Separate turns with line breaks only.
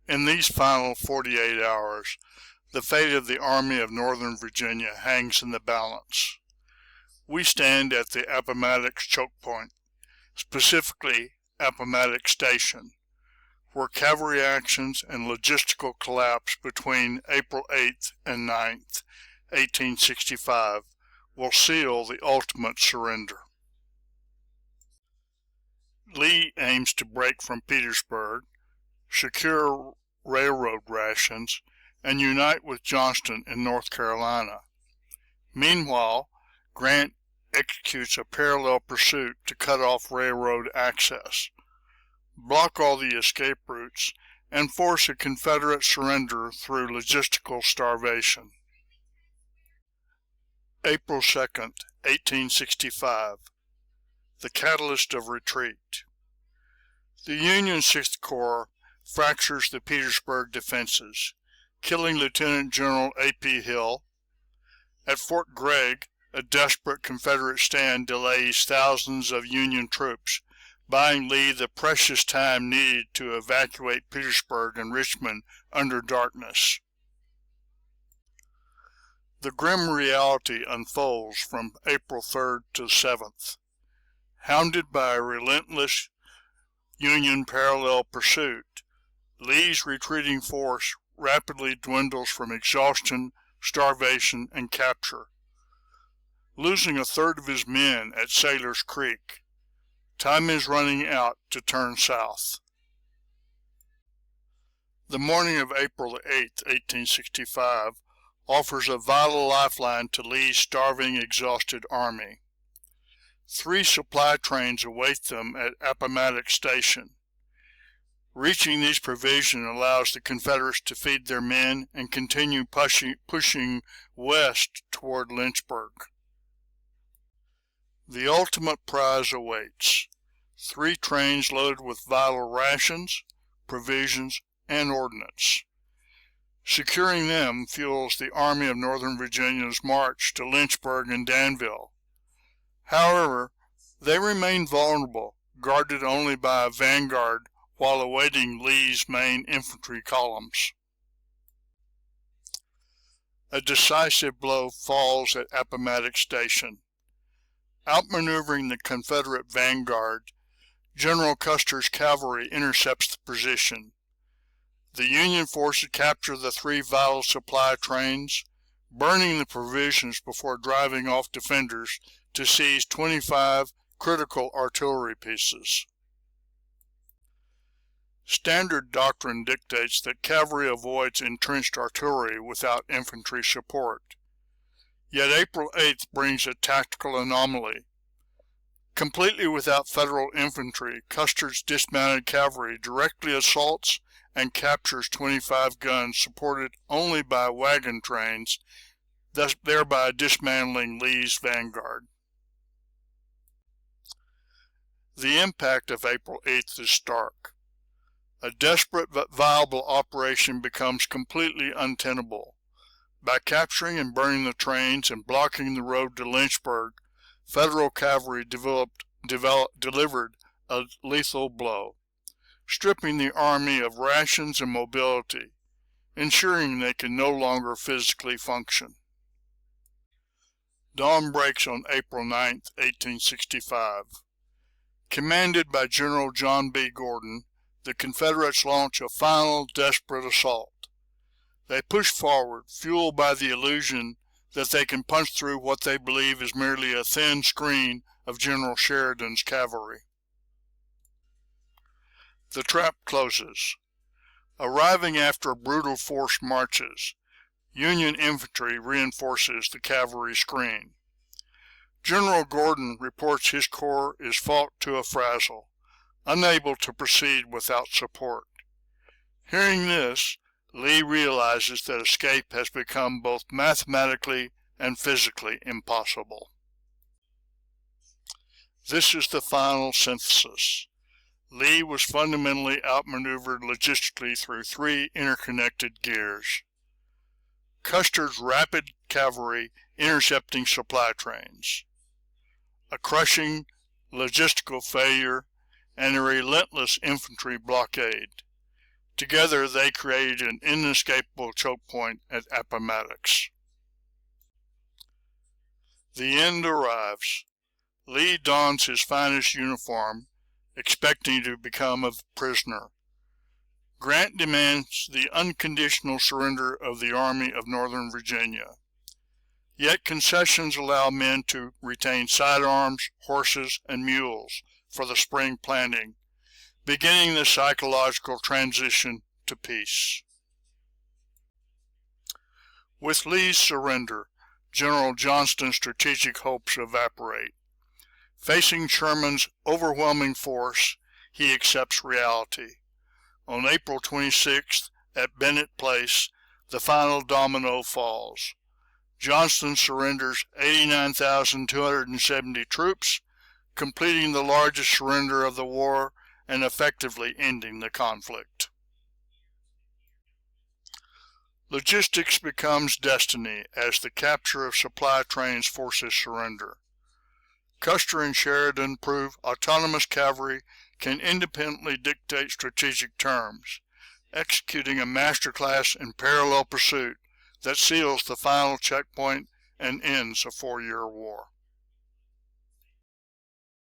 In these final 48 hours, the fate of the Army of Northern Virginia hangs in the balance. We stand at the Appomattox Chokepoint, specifically Appomattox Station, where cavalry actions and logistical collapse between April 8th and 9th, 1865, will seal the ultimate surrender. Lee aims to break from Petersburg, secure railroad rations, and unite with Johnston in North Carolina. Meanwhile, Grant executes a parallel pursuit to cut off railroad access, block all the escape routes, and force a Confederate surrender through logistical starvation. April 2nd, 1865. The catalyst of retreat. The Union 6th Corps fractures the Petersburg defenses, killing Lieutenant General A.P. Hill. At Fort Gregg, a desperate Confederate stand delays thousands of Union troops, buying Lee the precious time needed to evacuate Petersburg and Richmond under darkness. The grim reality unfolds from April 3rd to 7th. Hounded by a relentless Union parallel pursuit, Lee's retreating force rapidly dwindles from exhaustion, starvation, and capture, losing a third of his men at Sayler's Creek. Time is running out to turn south. The morning of April 8, 1865, offers a vital lifeline to Lee's starving, exhausted army. 3 supply trains await them at Appomattox Station. Reaching these provisions allows the Confederates to feed their men and continue pushing west toward Lynchburg. The ultimate prize awaits. 3 trains loaded with vital rations, provisions, and ordnance. Securing them fuels the Army of Northern Virginia's march to Lynchburg and Danville. However, they remain vulnerable, guarded only by a vanguard while awaiting Lee's main infantry columns. A decisive blow falls at Appomattox Station. Outmaneuvering the Confederate vanguard, General Custer's cavalry intercepts the position. The Union forces capture the 3 vital supply trains, burning the provisions before driving off defenders to seize 25 critical artillery pieces. Standard doctrine dictates that cavalry avoids entrenched artillery without infantry support. Yet April 8th brings a tactical anomaly. Completely without Federal infantry, Custer's dismounted cavalry directly assaults and captures 25 guns supported only by wagon trains, thus thereby dismantling Lee's vanguard. The impact of April 8th is stark. A desperate but viable operation becomes completely untenable. By capturing and burning the trains and blocking the road to Lynchburg, Federal cavalry delivered a lethal blow, stripping the army of rations and mobility, ensuring they can no longer physically function. Dawn breaks on April 9, 1865. Commanded by General John B. Gordon, the Confederates launch a final desperate assault. They push forward, fueled by the illusion that they can punch through what they believe is merely a thin screen of General Sheridan's cavalry. The trap closes. Arriving after brutal forced marches, Union infantry reinforces the cavalry screen. General Gordon reports his corps is fought to a frazzle, unable to proceed without support. Hearing this, Lee realizes that escape has become both mathematically and physically impossible. This is the final synthesis. Lee was fundamentally outmaneuvered logistically through 3 interconnected gears. Custer's rapid cavalry intercepting supply trains, a crushing logistical failure, and a relentless infantry blockade. Together they created an inescapable choke point at Appomattox. The end arrives. Lee dons his finest uniform, expecting to become a prisoner. Grant demands the unconditional surrender of the Army of Northern Virginia. Yet concessions allow men to retain sidearms, horses, and mules for the spring planting, beginning the psychological transition to peace. With Lee's surrender, General Johnston's strategic hopes evaporate. Facing Sherman's overwhelming force, he accepts reality. On April 26th, at Bennett Place, the final domino falls. Johnston surrenders 89,270 troops, completing the largest surrender of the war and effectively ending the conflict. Logistics becomes destiny as the capture of supply trains forces surrender. Custer and Sheridan prove autonomous cavalry can independently dictate strategic terms, executing a masterclass in parallel pursuit that seals the final checkpoint and ends a 4-year war.